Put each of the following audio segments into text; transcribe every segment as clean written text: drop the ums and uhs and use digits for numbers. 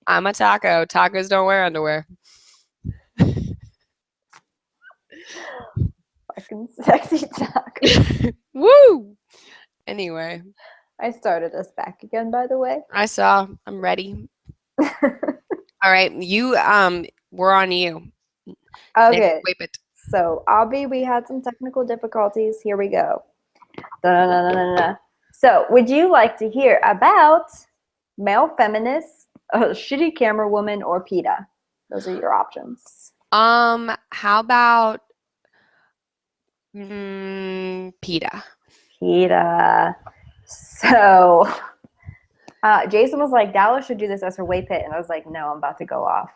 I'm a taco. Tacos don't wear underwear. Fucking sexy taco. Woo! Anyway, I started us back again, by the way. I saw. I'm ready. All right, we're on you. Next, Okay, whip it. so Abby, we had some technical difficulties. Here we go. Da-da-da-da-da-da. So, would you like to hear about male feminists, a shitty camera woman, or PETA? Those are your options. How about PETA? PETA. So, Jason was like, Dallas should do this as her way pit. And I was like, no, I'm about to go off.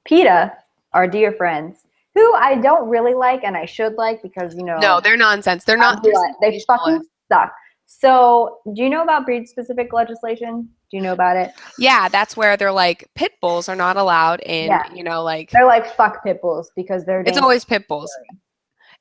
PETA, our dear friends, who I don't really like and I should like because, No, they're nonsense. They're not. They're they fucking suck. So, do you know about breed-specific legislation? Do you know about it? Yeah, that's where they're like pit bulls are not allowed in. Yeah. Like They're like fuck pit bulls because they're it's dangerous. always pit bulls.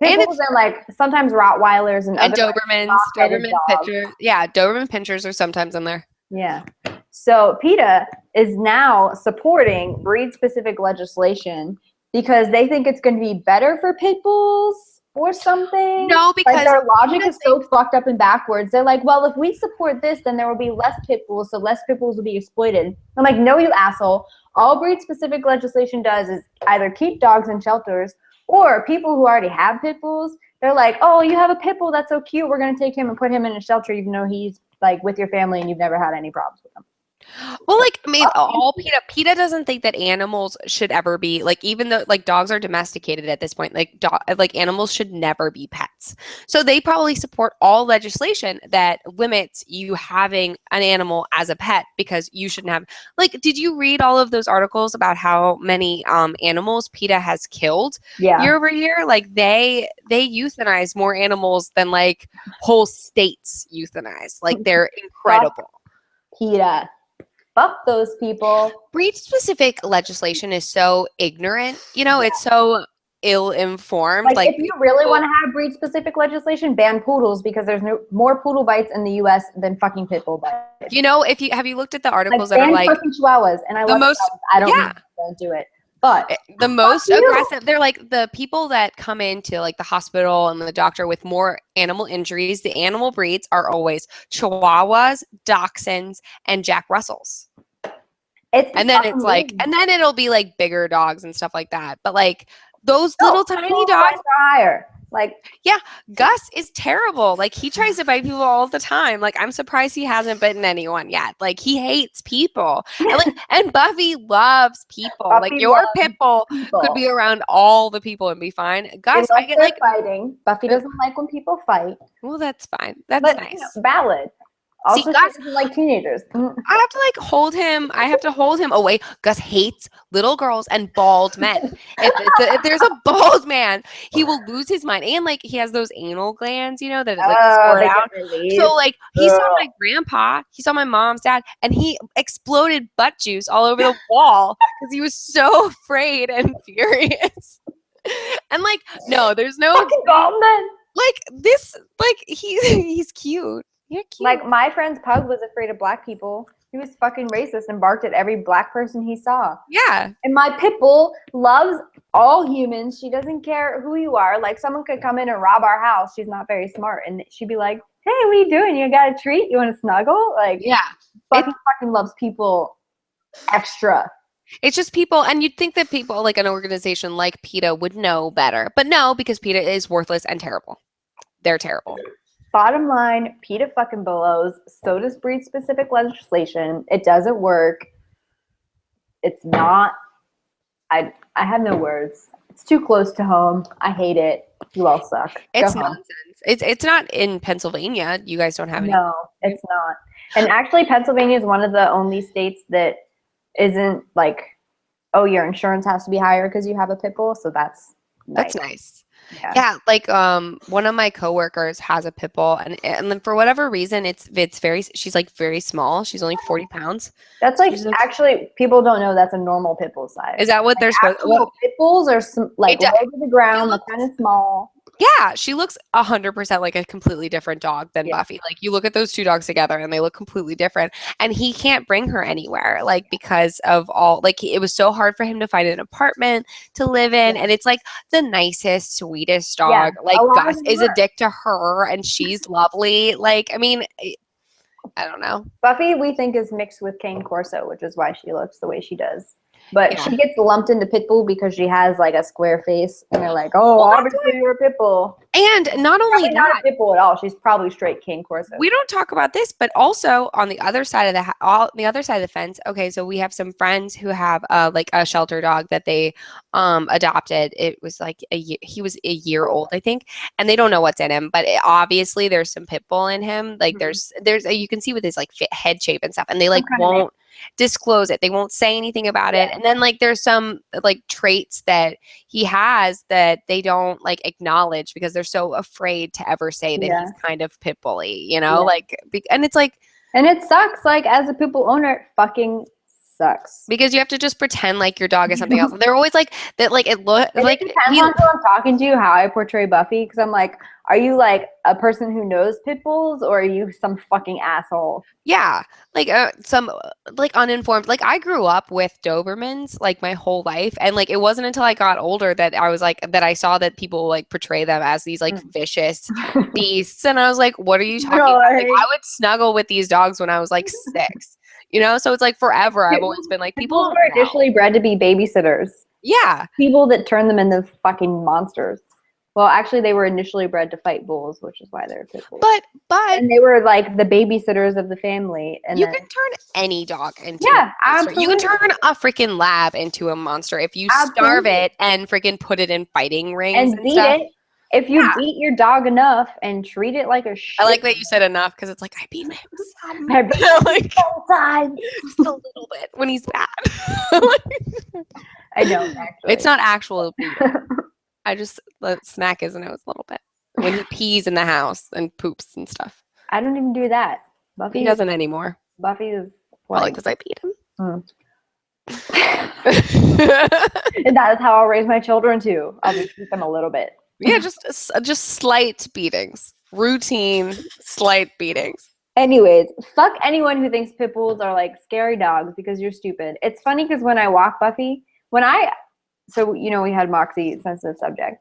Pit bulls and like sometimes Rottweilers and other Dobermans, Doberman pinchers. Yeah, Doberman pinchers are sometimes in there. Yeah. So PETA is now supporting breed-specific legislation because they think it's going to be better for pit bulls or something. No, because like their logic is so fucked up and backwards. They're like, well, if we support this, then there will be less pit bulls, so less pit bulls will be exploited. I'm like, no, you asshole. All breed-specific legislation does is either keep dogs in shelters or people who already have pit bulls, they're like, oh, you have a pit bull, that's so cute. We're going to take him and put him in a shelter even though he's like with your family and you've never had any problems with him. Well, like, I mean, all PETA doesn't think that animals should ever be like, even though like dogs are domesticated at this point, like animals should never be pets. So they probably support all legislation that limits you having an animal as a pet because you shouldn't have. Like, did you read all of those articles about how many animals PETA has killed year over year? Like they euthanize more animals than like whole states euthanize. Like they're incredible. PETA. Fuck those people. Breed-specific legislation is so ignorant. It's so ill-informed. Like if you really want to have breed-specific legislation, ban poodles because there's more poodle bites in the U.S. than fucking pit bull bites. Have you looked at the articles that are like fucking chihuahuas? And I love chihuahuas. I don't do it. But the most aggressive, they're like the people that come into like the hospital and the doctor with more animal injuries. The animal breeds are always Chihuahuas, Dachshunds, and Jack Russells. And then it'll be like bigger dogs and stuff like that. But like those little tiny dogs are higher. Like, yeah, Gus is terrible. Like he tries to bite people all the time. Like I'm surprised he hasn't bitten anyone yet. Like he hates people. And Buffy loves people. Like your pit bull could be around all the people and be fine. Gus, I get like fighting. Buffy doesn't like when people fight. Well, that's fine. That's nice. Valid. Also, Gus doesn't like teenagers. I have to like hold him. I have to hold him away. Gus hates little girls and bald men. If there's a bald man, he will lose his mind. And like he has those anal glands, that like squirt out. So like he saw my grandpa, he saw my mom's dad, and he exploded butt juice all over the wall because he was so afraid and furious. And like, no, there's no fucking bald men. Like this, like he's cute. You're cute. Like my friend's pug was afraid of black people. He was fucking racist and barked at every black person he saw. Yeah. And my pit bull loves all humans. She doesn't care who you are. Like someone could come in and rob our house. She's not very smart. And she'd be like, hey, what are you doing? You got a treat? You want to snuggle? Like, yeah. Fucking loves people extra. It's just people, and you'd think that people like an organization like PETA would know better. But no, because PETA is worthless and terrible. They're terrible. Bottom line, PETA fucking blows. So does breed-specific legislation. It doesn't work. It's not. I have no words. It's too close to home. I hate it. You all suck. It's nonsense. It's not in Pennsylvania. You guys don't have any. No, it's not. And actually, Pennsylvania is one of the only states that isn't like, oh, your insurance has to be higher because you have a pit bull. So that's nice. Yeah, like one of my coworkers has a pit bull, and then for whatever reason, she's like very small. She's only 40 pounds. That's like actually people don't know that's a normal pit bull size. Is that what they're supposed? Pit bulls are like low to the ground, like kind of small. Yeah, she looks 100% like a completely different dog than Yeah. Buffy. Like you look at those two dogs together and they look completely different. And he can't bring her anywhere, like because of all like it was so hard for him to find an apartment to live in. Yeah. And it's like the nicest, sweetest Yeah. dog. Like A lot of Gus them is a were. dick to her and she's lovely. Like, I mean, I don't know. Buffy, we think, is mixed with Cane Corso, which is why she looks the way she does. But Yeah. she gets lumped into Pitbull because she has like a square face, and they're like, "Oh, Well, that's obviously you're a Pitbull." And not only Probably not that, a Pitbull at all. She's probably straight Cane Corso. we don't talk about this, but also on the other side of the other side of the fence. Okay, so we have some friends who have like a shelter dog that they adopted. It was like he was a year old, I think, and they don't know what's in him, but obviously there's some pit bull in him. Like there's you can see with his like head shape and stuff, and they like won't disclose it. They won't say anything about it. And then like there's some like traits that he has that they don't like acknowledge because they're so afraid to ever say that he's kind of pit bully, you know? Like and it's like and it sucks. Like as a Pitbull owner, it fucking sucks because you have to just pretend like your dog is something else. They're always like that. Like it look like it depends on who I'm talking to, how I portray Buffy. Because I'm like, are you like a person who knows pit bulls, or are you some fucking asshole? Yeah, like some like uninformed. Like I grew up with Dobermans like my whole life, and like it wasn't until I got older that I was like that I saw that people like portray them as these like vicious beasts, and I was like, what are you talking about? Like I would snuggle with these dogs when I was like 6. You know, so it's like forever. I've always been like people were initially bred to be babysitters. Yeah, people that turn them into fucking monsters. Well, actually, they were initially bred to fight bulls, which is why they're pit bulls. But and they were like the babysitters of the family. And you then, can turn any dog into yeah, a monster. absolutely. You can turn a freaking lab into a monster if you starve it and freaking put it in fighting rings and beat stuff. it. If you beat your dog enough and treat it like a shit. I like that you said enough because it's like I beat him some. I beat him like sometimes. Just a little bit when he's bad. I don't actually. It's not actual beating. I just smack his nose a little bit when he pees in the house and poops and stuff. I don't even do that. Buffy He doesn't anymore. Buffy is probably because I beat him. And that is how I'll raise my children too. I'll just beat them a little bit. Yeah, just slight beatings, routine slight beatings. Anyways, fuck anyone who thinks pit bulls are like scary dogs because you're stupid. It's funny because when I walk Buffy, so you know we had Moxie, sensitive subject.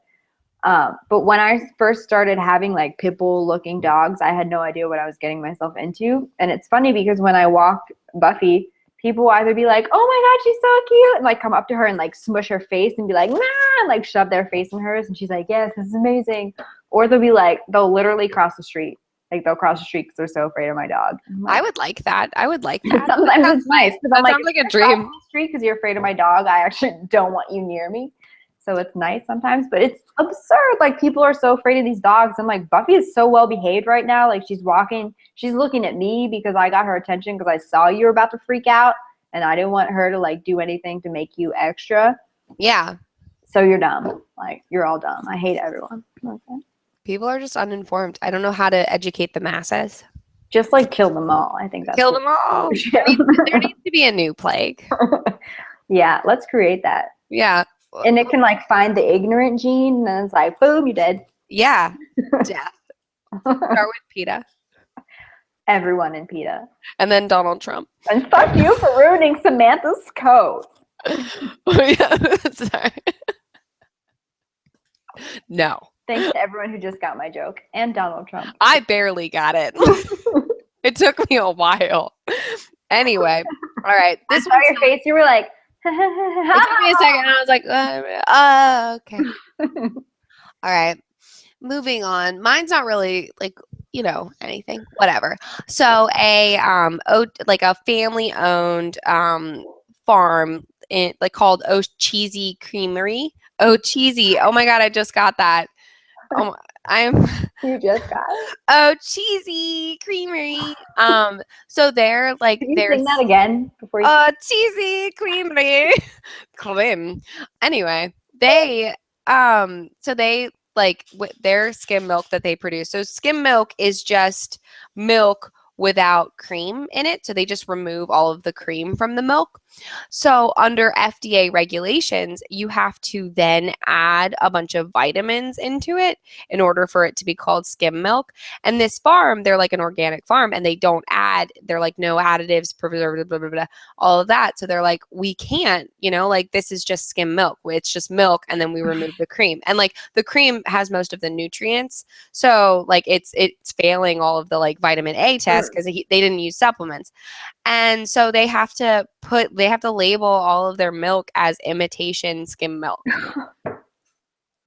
But when I first started having like pit bull looking dogs, I had no idea what I was getting myself into. And it's funny because when I walk Buffy, people will either be like, "Oh my God, she's so cute," and like come up to her and like smush her face and be like, "Nah," and like shove their face in hers, and she's like, "Yes, this is amazing." Or they'll literally cross the street. Like they'll cross the street because they're so afraid of my dog. Like, I would like that. I would like that. Sometimes it's nice. That sounds like a dream. Street because you're afraid of my dog. I actually don't want you near me. So it's nice sometimes, but it's absurd. Like people are so afraid of these dogs. I'm like, Buffy is so well behaved right now. Like she's walking, she's looking at me because I got her attention because I saw you were about to freak out and I didn't want her to like do anything to make you extra. Yeah. So you're dumb. Like you're all dumb. I hate everyone. Okay. People are just uninformed. I don't know how to educate the masses. Just like kill them all. I think that's kill them all. There needs to be a new plague. Yeah, let's create that. Yeah. And it can like find the ignorant gene, and then it's like, boom, you're dead. Yeah, death. Start with PETA. Everyone in PETA. And then Donald Trump. And fuck you for ruining Samantha's coat. Oh, yeah. Sorry. No. Thanks to everyone who just got my joke. And Donald Trump. I barely got it. It took me a while. Anyway. All right. I saw your face. You were like, it took me a second. And I was like, okay. All right. Moving on. Mine's not really like, anything. Whatever. So a family owned farm called Oh Cheesy Creamery. Oh Cheesy. Oh my God, I just got that. You just got it? Oh Cheesy Creamery. So they're like Can you sing that again before you Cheesy Creamery. Cream. Anyway, they their skim milk that they produce. So skim milk is just milk without cream in it. So they just remove all of the cream from the milk. So under FDA regulations, you have to then add a bunch of vitamins into it in order for it to be called skim milk. And this farm, they're like an organic farm and they don't add, they're like no additives, preservatives, blah, blah, blah, all of that. So they're like, we can't, like this is just skim milk. It's just milk and then we remove the cream. And like the cream has most of the nutrients. So like it's failing all of the like vitamin A tests because they didn't use supplements. And so they have to label all of their milk as imitation skim milk.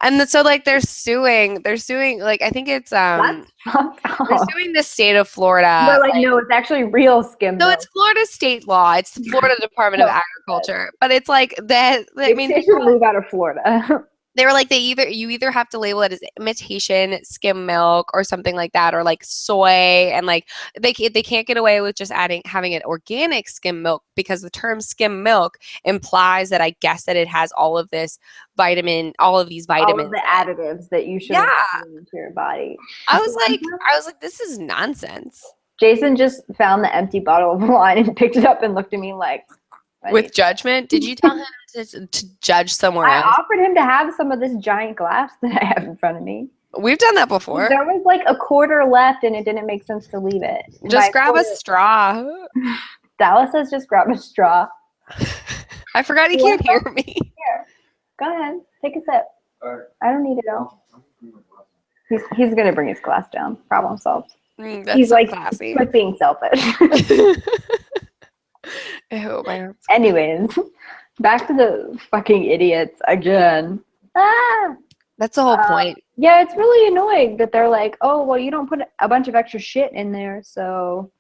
And so like they're suing like I think it's they're suing the state of Florida. They're like, no, it's actually real skim milk. No, it's Florida state law. It's the Florida Department of Agriculture. But it's like that I mean they should move out of Florida. They were like you either have to label it as imitation skim milk or something like that, or like soy, and like they can't get away with just having it organic skim milk because the term skim milk implies that I guess that it has all of these vitamins, all of the additives that you should put into your body. I was like, this is nonsense. Jason just found the empty bottle of wine and picked it up and looked at me like. With judgment? Did you tell him to judge somewhere else? I offered him to have some of this giant glass that I have in front of me. We've done that before. There was like a quarter left and it didn't make sense to leave it. Just grab a straw. Dallas says just grab a straw. I forgot he can't hear me. Here. Go ahead. Take a sip. I don't need it all. He's going to bring his glass down. Problem solved. He's so like classy. He's like being selfish. Ew, man. Anyways, back to the fucking idiots again. That's the whole point. Yeah, it's really annoying that they're like, oh, well, you don't put a bunch of extra shit in there, so.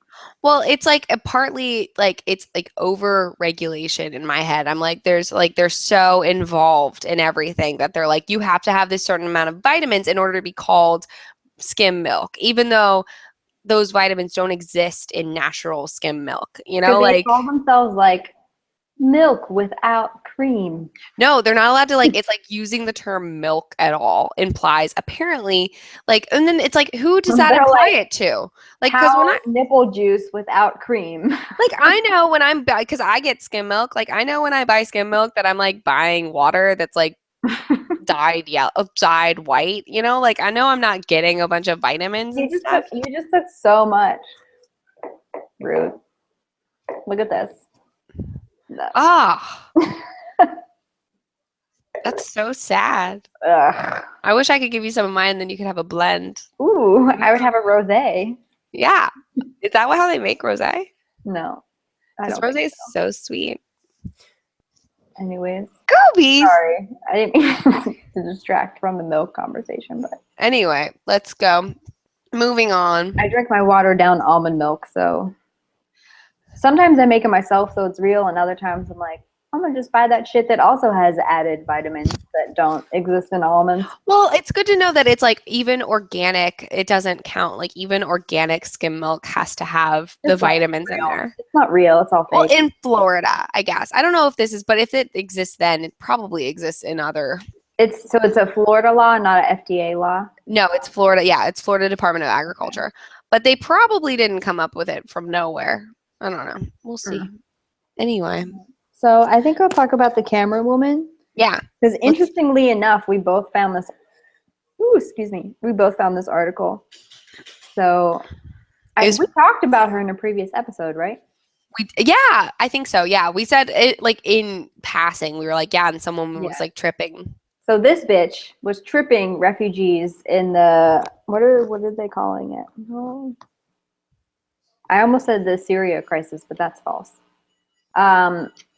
Well, it's like partly like it's like over regulation in my head. I'm like, they're so involved in everything that they're like, you have to have this certain amount of vitamins in order to be called skim milk, even though those vitamins don't exist in natural skim milk, they call themselves like milk without cream. No, they're not allowed to it's like using the term milk at all implies apparently and then it's like, who does that apply it to? Like, because when nipple juice without cream. Like I know when because I get skim milk, like I know when I buy skim milk that I'm like buying water that's like dyed white, like I know I'm not getting a bunch of vitamins and stuff. You just took so much. Rude. Look at this. That's so sad. Ugh. I wish I could give you some of mine, then you could have a blend. Ooh, I would have a rosé. Yeah. Is that how they make rosé? No. Because rosé is so sweet. Anyways. Go bees! Sorry. I didn't mean to distract from the milk conversation, but. Anyway, let's go. Moving on. I drink my watered down almond milk, so. Sometimes I make it myself so it's real, and other times I'm like, I'm going to just buy that shit that also has added vitamins that don't exist in almonds. Well, it's good to know that it's like even organic, it doesn't count. Like even organic skim milk has to have the vitamins in there. It's not real. It's all fake. Well, in Florida, I guess. I don't know if this is, but if it exists then, it probably exists in other. It's a Florida law, not an FDA law? No, it's Florida. Yeah, it's Florida Department of Agriculture. But they probably didn't come up with it from nowhere. I don't know. We'll see. Anyway. So I think I'll talk about the camera woman. Yeah. Because interestingly enough, we both found this. We both found this article. So we talked about her in a previous episode, right? Yeah, I think so. Yeah, we said it like in passing. We were like, yeah, and someone was like tripping. So this bitch was tripping refugees in the what are they calling it? Oh, I almost said the Syria crisis, but that's false.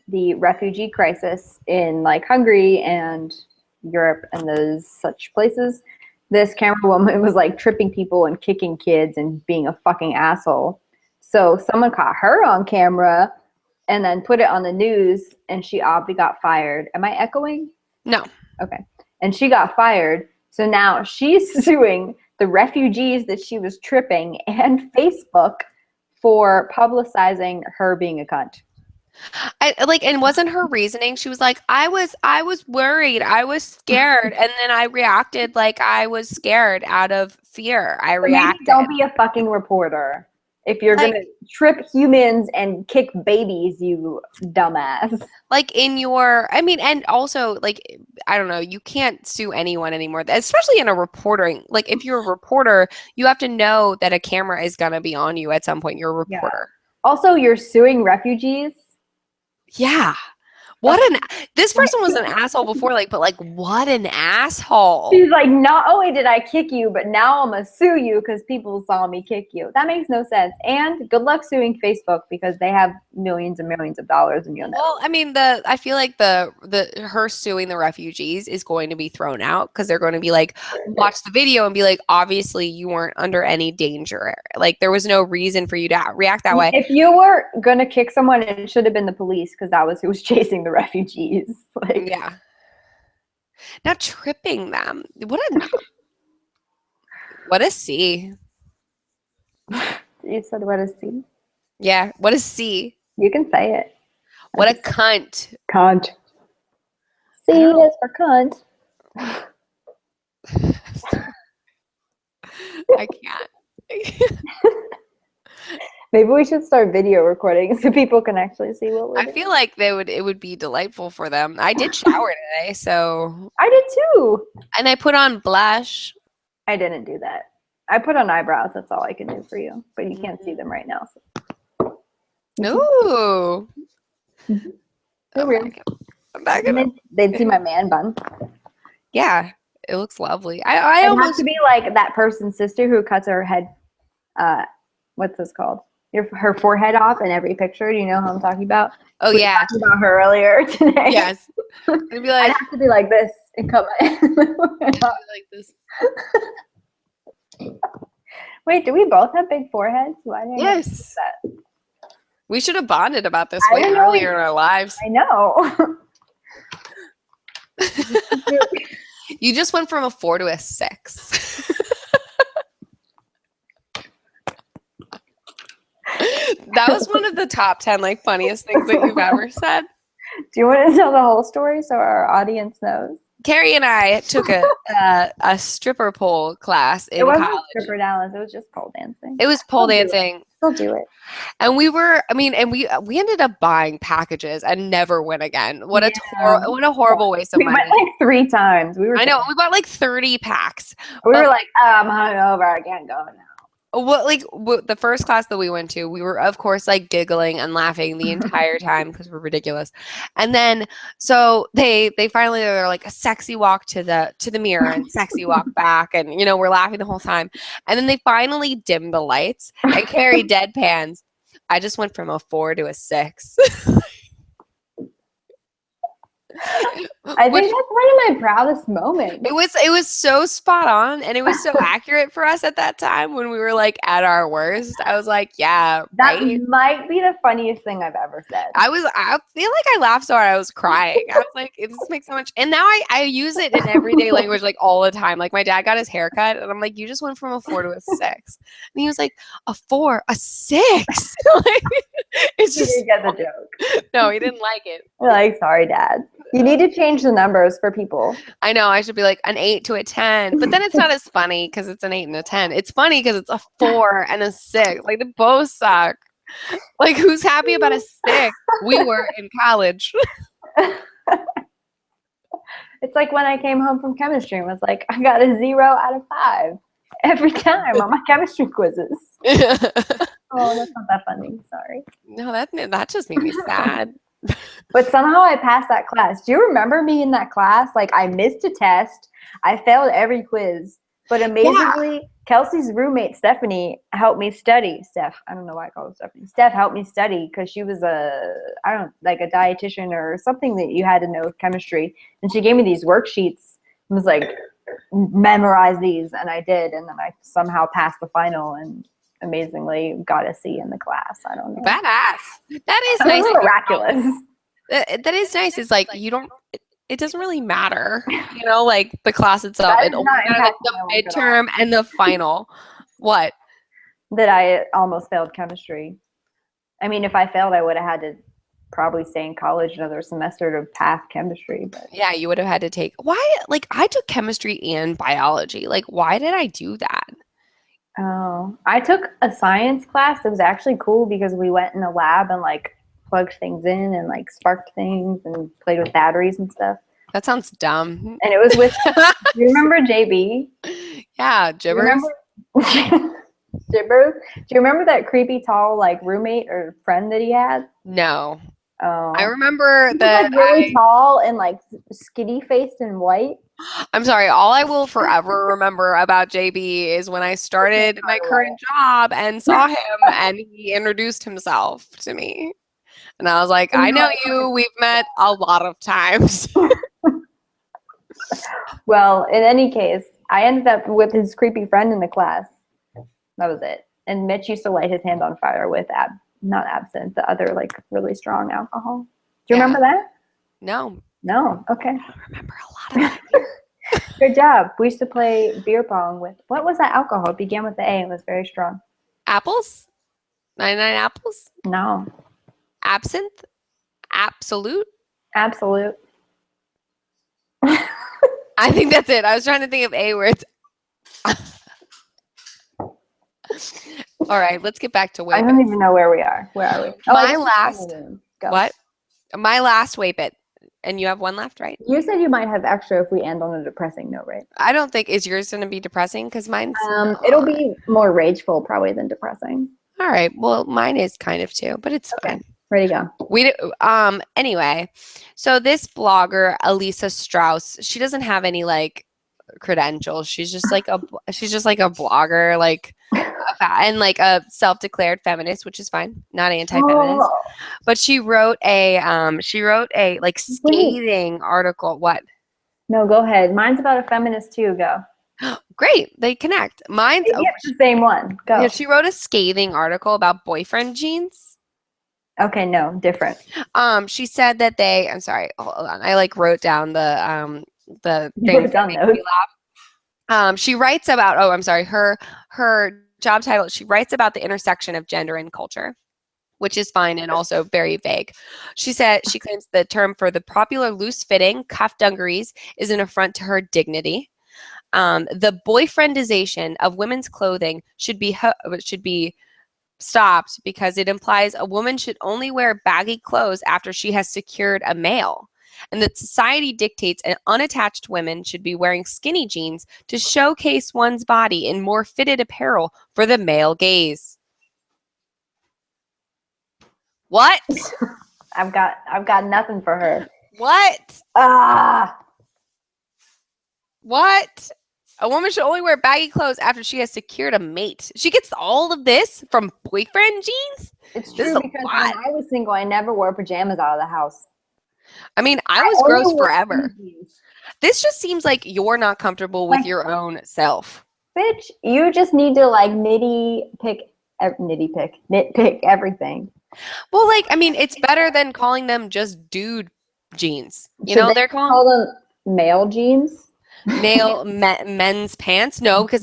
The refugee crisis in like Hungary and Europe and those such places. This camera woman was like tripping people and kicking kids and being a fucking asshole. So someone caught her on camera and then put it on the news, and she obviously got fired. Am I echoing? No. Okay. And she got fired. So now she's suing the refugees that she was tripping and Facebook for publicizing her being a cunt. And wasn't her reasoning? She was like, I was worried, I was scared, and then I reacted like I was scared out of fear. I reacted. Maybe don't be a fucking reporter. if you're gonna trip humans and kick babies, you dumbass. Like in your, I mean, and also like, I don't know, you can't sue anyone anymore, especially in a reporting. Like if you're a reporter, you have to know that a camera is gonna be on you at some point. You're a reporter. Also, you're suing refugees. Yeah. This person was an asshole before, like, but like, what an asshole. She's like, not only did I kick you, but now I'm gonna sue you because people saw me kick you. That makes no sense. And good luck suing Facebook because they have millions and millions of dollars and you'll know. Well, I mean, I feel like her suing the refugees is going to be thrown out because they're going to be like, watch the video and be like, obviously you weren't under any danger. Like there was no reason for you to react that way. If you were gonna kick someone, it should have been the police because that was who was chasing the refugees. Like, yeah. Not tripping them. What a C. You said what a C? Yeah, what a C. You can say it. What a cunt. Cunt. C is for cunt. I can't. Maybe we should start video recording so people can actually see what we're doing. I feel like it would be delightful for them. I did shower today, so I did too. And I put on blush. I didn't do that. I put on eyebrows. That's all I can do for you. But you can't see them right now. So. Ooh. They're weird. They'd see my man bun. Yeah, it looks lovely. I almost have to be like that person's sister who cuts her head. What's this called? Her forehead off in every picture. Do you know who I'm talking about? Oh we yeah. talked about her earlier today. Yes. I'd be like, I'd have to be like this and cut my forehead off. Like this. Wait, do we both have big foreheads? Why did I yes. That? We should have bonded about this way earlier in our lives. I know. You just went from a 4 to a 6. That was one of the top 10 like funniest things that you've ever said. Do you want to tell the whole story so our audience knows? Carrie and I took a stripper pole class in college. It wasn't Carrie-Dallas. It was just pole dancing. It was pole dancing. Still do it. And we ended up buying packages and never went again. What a horrible waste of money. We went like 3 times. I know. We bought like 30 packs. We were like, I'm hungover. I can't go now. The first class that we went to, we were of course like giggling and laughing the entire time because we're ridiculous. And then so they finally they're like a sexy walk to the mirror and sexy walk back, and we're laughing the whole time. And then they finally dimmed the lights and Carrie deadpans. I just went from a 4 to a 6. I think that's one of my proudest moments. It was so spot on, and it was so accurate for us at that time when we were like at our worst. I was like, yeah, that might be the funniest thing I've ever said. I feel like I laughed so hard I was crying. I was like, this makes so much, and now I use it in everyday language like all the time. Like my dad got his haircut, and I'm like, you just went from a 4 to a 6, and he was like, a 4, a 6. Like, it's just he didn't get the joke. No, he didn't like it. You're like, sorry, Dad. You need to change the numbers for people. I know. I should be like an 8 to a 10, but then it's not as funny because it's an 8 and a 10. It's funny because it's a 4 and a 6. Like they both suck. Like who's happy about a 6? We were in college. It's like when I came home from chemistry and was like, I got a 0 out of 5 every time on my chemistry quizzes. Oh, that's not that funny. Sorry. No, that just made me sad. But somehow I passed that class. Do you remember me in that class? Like I missed a test. I failed every quiz. But amazingly, Kelsey's roommate, Stephanie, helped me study. I don't know why I call her Stephanie. Steph helped me study because she was a dietitian or something that you had to know chemistry. And she gave me these worksheets and was like, memorize these. And I did. And then I somehow passed the final and amazingly got a C in the class. I don't know. Badass. That is nice. Miraculous. That is nice. It's like you don't. It doesn't really matter, like the class itself. It only matters the midterm and the final. What? That I almost failed chemistry. I mean, if I failed, I would have had to probably stay in college another semester to pass chemistry. But yeah, you would have had to take. Why? Like I took chemistry and biology. Like why did I do that? Oh, I took a science class. It was actually cool because we went in a lab and like plugged things in and like sparked things and played with batteries and stuff. That sounds dumb. And it was with, do you remember JB? Yeah, Do you gibbers. remember Gibbers? Do you remember that creepy tall like roommate or friend that he had? No. I Oh, remember he was that like really tall and like skinny faced and white. I'm sorry, all I will forever remember about JB is when I started my current job and saw him and he introduced himself to me. And I was like, I know you. We've met a lot of times. Well, in any case, I ended up with his creepy friend in the class. That was it. And Mitch used to light his hand on fire with not absinthe, the other like really strong alcohol. Do you remember that? No. No. Okay. I don't remember a lot of it. Good job. We used to play beer pong with what was that alcohol? It began with the A and was very strong. Apples? 99 apples? No. Absinthe? Absolute? Absolute. I think that's it. I was trying to think of A words. All right, let's get back to I Waypit. don't even know where we are. Where are we? My last. Go. What? My last Waypit. And you have one left, right? You said you might have extra if we end on a depressing note, right? I don't think, is yours going to be depressing? Because mine's it'll be more rageful probably than depressing. All right. Well, mine is kind of too, but it's fine. Ready to go. Anyway, so this blogger, Elisa Strauss, she doesn't have any like credentials. She's just like a blogger, like and like a self-declared feminist, which is fine, not anti-feminist. Oh. But she wrote a like scathing article. What? No, go ahead. Mine's about a feminist too. Go. Great, they connect. Mine's the same one. Go. Yeah, she wrote a scathing article about boyfriend jeans. Okay, no, different. She said that I'm sorry, hold on. I like wrote down the things that make me laugh. She writes about her job title. She writes about the intersection of gender and culture, which is fine and also very vague. She claims the term for the popular loose-fitting cuff dungarees is an affront to her dignity. The boyfriendization of women's clothing should be stopped because it implies a woman should only wear baggy clothes after she has secured a male, and that society dictates an unattached women should be wearing skinny jeans to showcase one's body in more fitted apparel for the male gaze. What? I've got nothing for her. What? What? A woman should only wear baggy clothes after she has secured a mate. She gets all of this from boyfriend jeans? It's true because when I was single, I never wore pajamas out of the house. I mean, I was gross forever. This just seems like you're not comfortable with your own self. Bitch, you just need to like nitpick everything. Well, like, I mean, it's better than calling them just dude jeans. They're call them male jeans. Men's pants? No, because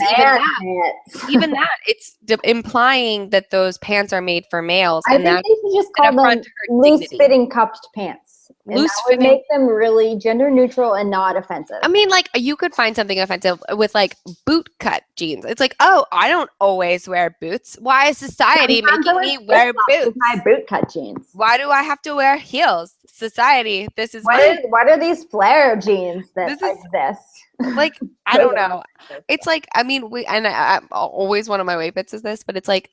even that, it's implying that those pants are made for males. I think they should just call them loose-fitting cuffed pants. Loose-fitting would make them really gender neutral and not offensive. I mean, like, you could find something offensive with like boot cut jeans. It's like, oh, I don't always wear boots. Why is society making me wear boots? My boot cut jeans. Why do I have to wear heels? Society, this is what are these flare jeans that exist? Like, I don't know. It's like, I mean, I'm always one of my Waypits is this, but it's like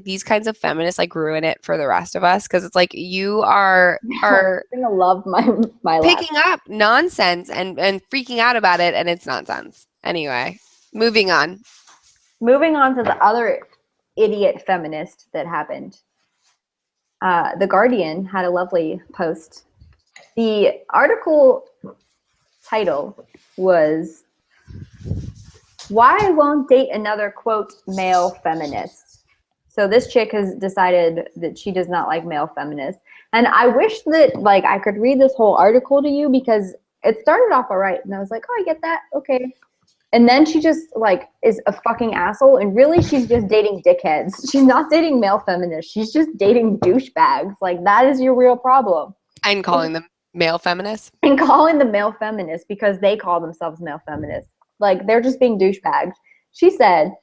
these kinds of feminists like ruin it for the rest of us because it's like you are gonna love my picking up nonsense and freaking out about it, and it's nonsense. Anyway, moving on to the other idiot feminist that happened. The Guardian had a lovely post. The article title was "Why Won't Date Another quote Male Feminist." So this chick has decided that she does not like male feminists, and I wish that like I could read this whole article to you because it started off all right, and I was like, oh, I get that, okay. And then she just like is a fucking asshole, and really she's just dating dickheads. She's not dating male feminists. She's just dating douchebags. Like that is your real problem. And calling them male feminists. And calling them male feminists because they call themselves male feminists. Like they're just being douchebags. She said,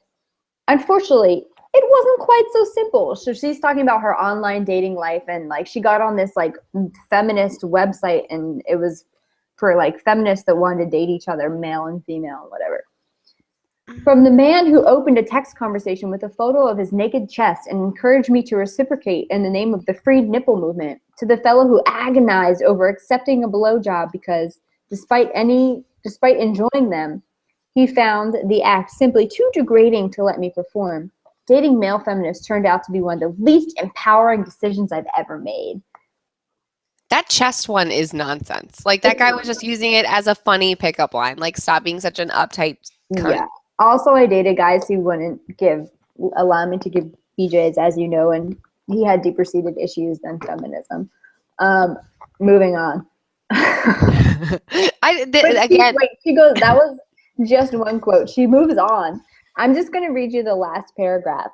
unfortunately, it wasn't quite so simple. So she's talking about her online dating life, and like she got on this like feminist website, and it was for like feminists that wanted to date each other, male and female, whatever. From the man who opened a text conversation with a photo of his naked chest and encouraged me to reciprocate in the name of the freed nipple movement, to the fellow who agonized over accepting a blowjob because, despite enjoying them, he found the act simply too degrading to let me perform. Dating male feminists turned out to be one of the least empowering decisions I've ever made. That chest one is nonsense. Like, that guy was just using it as a funny pickup line. Like, stop being such an uptight cunt. Yeah. Also, I dated guys who wouldn't allow me to give BJs, as you know, and he had deeper seated issues than feminism. Moving on. She goes, that was just one quote. She moves on. I'm just going to read you the last paragraph.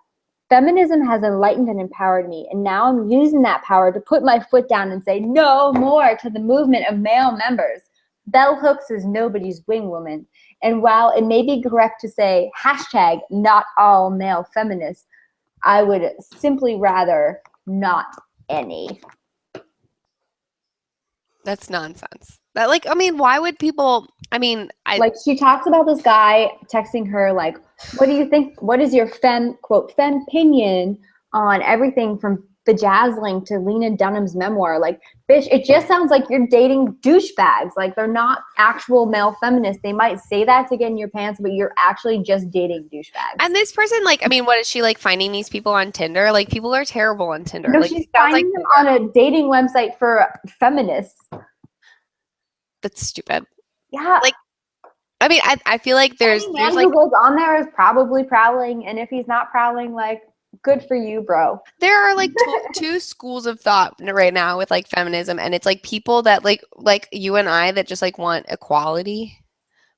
Feminism has enlightened and empowered me, and now I'm using that power to put my foot down and say no more to the movement of male members. Bell Hooks is nobody's wing woman. And while it may be correct to say hashtag not all male feminists, I would simply rather not any. That's nonsense. That, like, I mean, why would people, I mean, like, she talks about this guy texting her, like, what do you think, what is your quote, opinion on everything from bejazzling to Lena Dunham's memoir? Like, bitch, it just sounds like you're dating douchebags. Like, they're not actual male feminists. They might say that to get in your pants, but you're actually just dating douchebags. And this person, like, I mean, what is she, like, finding these people on Tinder? Like, people are terrible on Tinder. No, like, she's finding them on a dating website for feminists. That's stupid. Yeah. Like, I mean, I feel like there's man like, who goes on there is probably prowling, and if he's not prowling, like, good for you, bro. There are like two schools of thought right now with like feminism, and it's like people that like you and I that just like want equality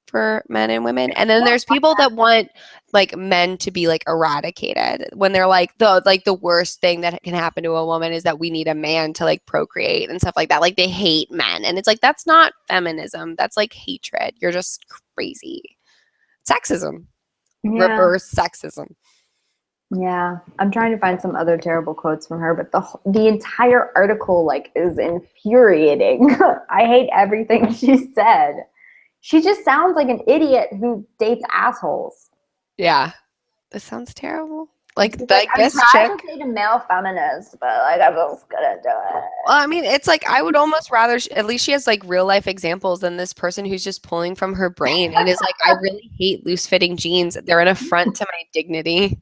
for men and women, and then there's people that want like men to be like eradicated when they're like the worst thing that can happen to a woman is that we need a man to like procreate and stuff like that. Like, they hate men, and it's like, that's not feminism, that's like hatred. You're just crazy. Sexism. Yeah. Reverse sexism. Yeah, I'm trying to find some other terrible quotes from her, but the entire article like is infuriating. I hate everything she said. She just sounds like an idiot who dates assholes. Yeah, this sounds terrible. Like this chick. I'm trying to date a male feminist, but like, I'm just gonna do it. Well, I mean, it's like, I would almost rather, at least she has like real life examples than this person who's just pulling from her brain and is like, I really hate loose fitting jeans. They're an affront to my dignity.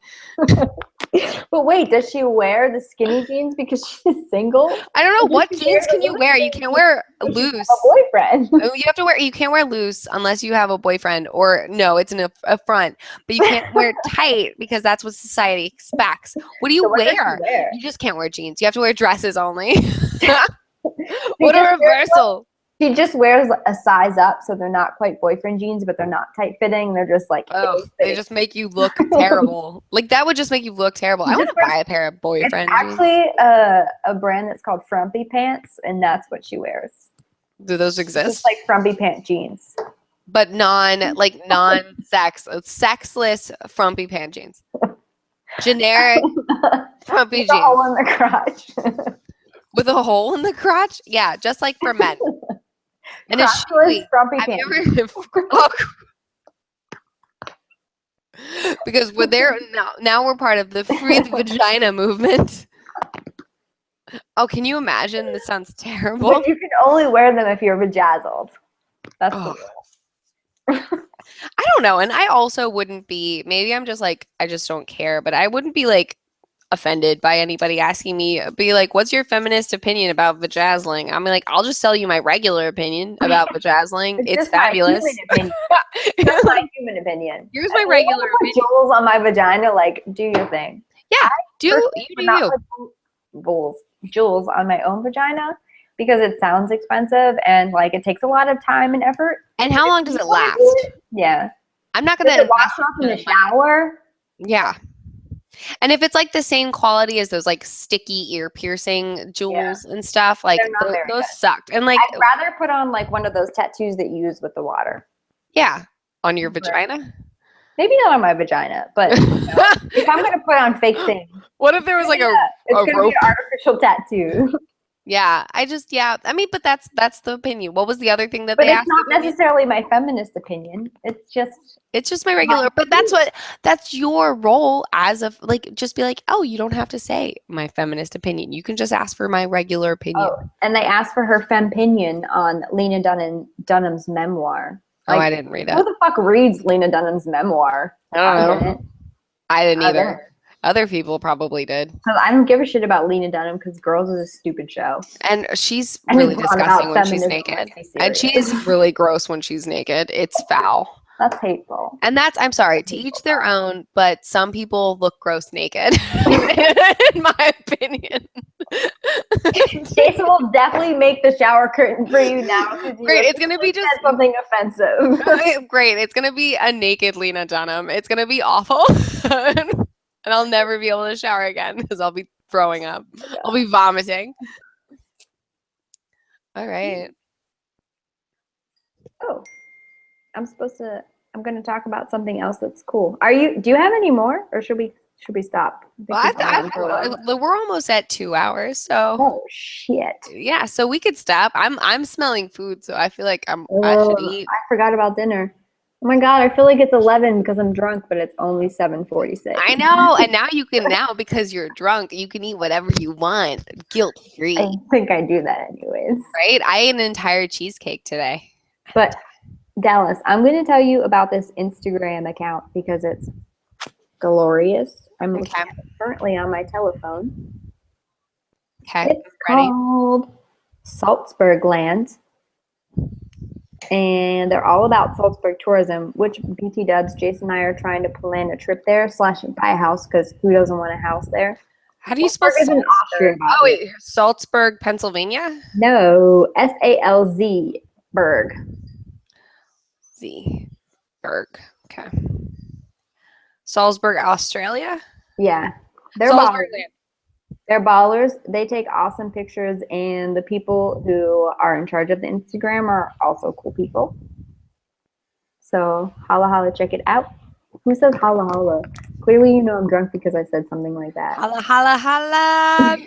But wait, does she wear the skinny jeans because she's single? I don't know. What jeans can you wear? You can't wear loose. A boyfriend. You can't wear loose unless you have a boyfriend, or no, it's an affront. But you can't wear tight because that's what society expects. What do you wear? You just can't wear jeans. You have to wear dresses only. What a reversal. She just wears a size up, so they're not quite boyfriend jeans, but they're not tight fitting. They're just like, they just make you look terrible. Like, that would just make you look terrible. I want to buy a pair of boyfriend jeans. Actually, a brand that's called Frumpy Pants, and that's what she wears. Do those exist? It's like Frumpy Pant jeans, but sexless Frumpy Pant jeans. Generic Frumpy jeans. With a hole in the crotch. With a hole in the crotch? Yeah, just like for men. And a Frumpy Pants. Because now we're part of the free the vagina movement. Oh, can you imagine? This sounds terrible. But you can only wear them if you're bejazzled. That's the rule. I don't know. And I also wouldn't be, maybe I'm just like, I just don't care, but I wouldn't be like offended by anybody asking me, be like, what's your feminist opinion about vajazzling? I'm like, I'll just tell you my regular opinion about vajazzling. It's fabulous. That's my human opinion. Here's my regular opinion. Jewels on my vagina, like, do your thing. Yeah, you. Jewels on my own vagina because it sounds expensive and like it takes a lot of time and effort. And how long does it last? Yeah. I'm not gonna wash off in the shower. Yeah. And if it's like the same quality as those like sticky ear piercing jewels and stuff, like those sucked. And like, I'd rather put on like one of those tattoos that you use with the water. Yeah. On your vagina. Maybe not on my vagina, but if I'm gonna put on fake things, What if there was like it's a gonna rope? be an artificial tattoo. Yeah, I mean, but that's the opinion. What was the other thing that But they it's asked? not necessarily my feminist opinion. It's It's just my regular, but that's your role as of like, just be like, oh, you don't have to say my feminist opinion. You can just ask for my regular opinion. Oh, and they asked for her fempinion on Lena Dunham's memoir. Oh, I didn't read it. Who the fuck reads Lena Dunham's memoir? I don't know. I didn't either. Didn't. Other people probably did. Because I don't give a shit about Lena Dunham because Girls is a stupid show. And she's really disgusting when she's naked. And she's really gross when she's naked. It's foul. That's hateful. And I'm sorry, to each their own, but some people look gross naked, in my opinion. Jason will definitely make the shower curtain for you now. Great, it's going to be just something offensive. Great, it's going to be a naked Lena Dunham. It's going to be awful. And I'll never be able to shower again because I'll be throwing up. Yeah. I'll be vomiting. All right. Oh, I'm going to talk about something else that's cool. Do you have any more or should we stop? We're almost at 2 hours, so. Oh shit. Yeah, so we could stop. I'm smelling food, so I feel like I should eat. I forgot about dinner. Oh my God, I feel like it's 11 because I'm drunk, but it's only 7:46. I know, and now because you're drunk, you can eat whatever you want, guilt-free. I think I do that anyways. Right? I ate an entire cheesecake today. But Dallas, I'm going to tell you about this Instagram account because it's glorious. I'm looking at it currently on my telephone. Okay, it's called Salzburg Land. And they're all about Salzburg tourism, which BT dubs, Jason and I are trying to plan a trip there / buy a house because who doesn't want a house there? How do you spell Salzburg? Austria, oh, wait, Salzburg, Pennsylvania? No, SALZ Berg. Berg. Okay. Salzburg, Australia? Yeah. They're ballers. They're ballers. They take awesome pictures, and the people who are in charge of the Instagram are also cool people. So holla holla, check it out. Who says holla holla? Clearly you know I'm drunk because I said something like that. Holla holla holla.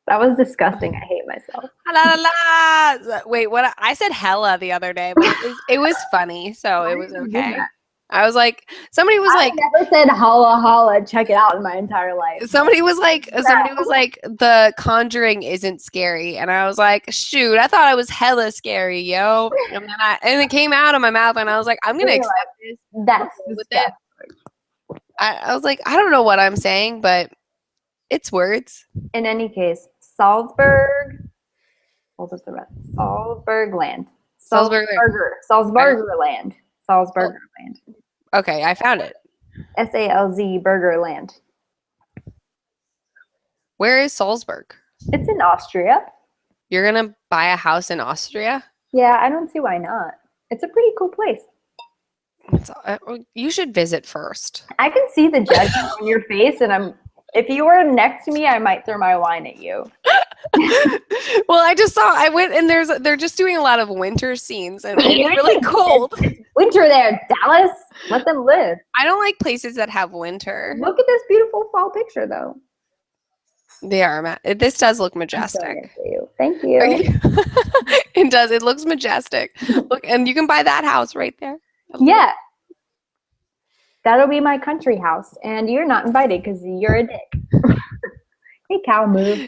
That was disgusting. I hate myself. Holla. Wait, what? I said hella the other day, but it was funny, so it was okay. I was like, somebody was like, I never said holla holla, check it out in my entire life. Somebody was like, The Conjuring isn't scary, and I was like, shoot, I thought I was hella scary, yo. And then it came out of my mouth, and I was like, I'm gonna accept this. That's with it. I was like, I don't know what I'm saying, but it's words. In any case, Salzburg. Hold up the rest. Salzburg Land. Salzburger Land. Okay, I found it. SALZ Burger Land. Where is Salzburg? It's in Austria. You're gonna buy a house in Austria? Yeah, I don't see why not. It's a pretty cool place. You should visit first. I can see the judgment on your face, and if you were next to me, I might throw my wine at you. Well, I went and they're just doing a lot of winter scenes, and it's really cold. It's winter there, Dallas. Let them live. I don't like places that have winter. Look at this beautiful fall picture, though. They are. This does look majestic. Thank you. It does. It looks majestic. Look, and you can buy that house right there. Yeah. That'll be my country house, and you're not invited because you're a dick. Hey, cow, move.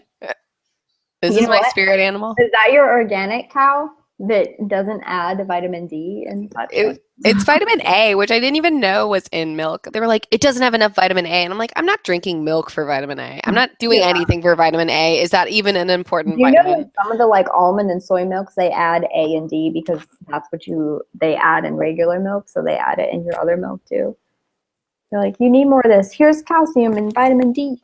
This is my spirit animal. Is that your organic cow that doesn't add vitamin D and such? It's vitamin A, which I didn't even know was in milk. They were like, it doesn't have enough vitamin A. And I'm like, I'm not drinking milk for vitamin A. I'm not doing anything for vitamin A. Is that even an important vitamin? You know, some of the almond and soy milks, they add A and D because that's what they add in regular milk. So they add it in your other milk too. They're like, you need more of this. Here's calcium and vitamin D.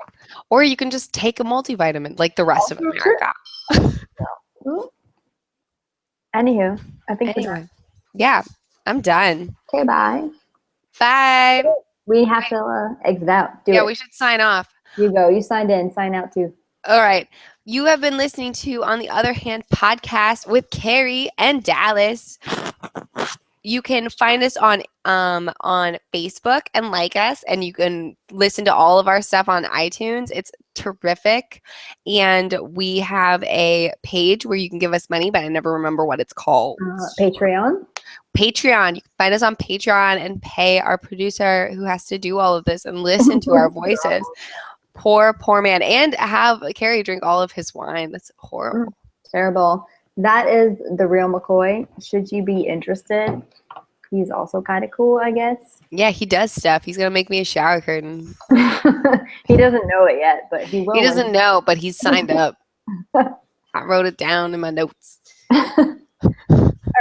Or you can just take a multivitamin like the rest of America. Anywho, I think we're done. Yeah, I'm done. Okay, bye. Bye. We have to exit out. Yeah, we should sign off. You go. You signed in. Sign out too. All right. You have been listening to On the Other Hand podcast with Carrie and Dallas. You can find us on on Facebook and like us, and you can listen to all of our stuff on iTunes. It's terrific. And we have a page where you can give us money, but I never remember what it's called. Patreon. Patreon. You can find us on Patreon and pay our producer who has to do all of this and listen to our voices. Poor man. And have Carrie drink all of his wine. That's horrible. Terrible. That is the real McCoy. Should you be interested? He's also kind of cool, I guess. Yeah, he does stuff. He's going to make me a shower curtain. He doesn't know it yet, but he will. He doesn't know, but he's signed up. I wrote it down in my notes. All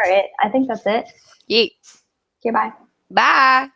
right. I think that's it. Yeet. Okay, bye. Bye.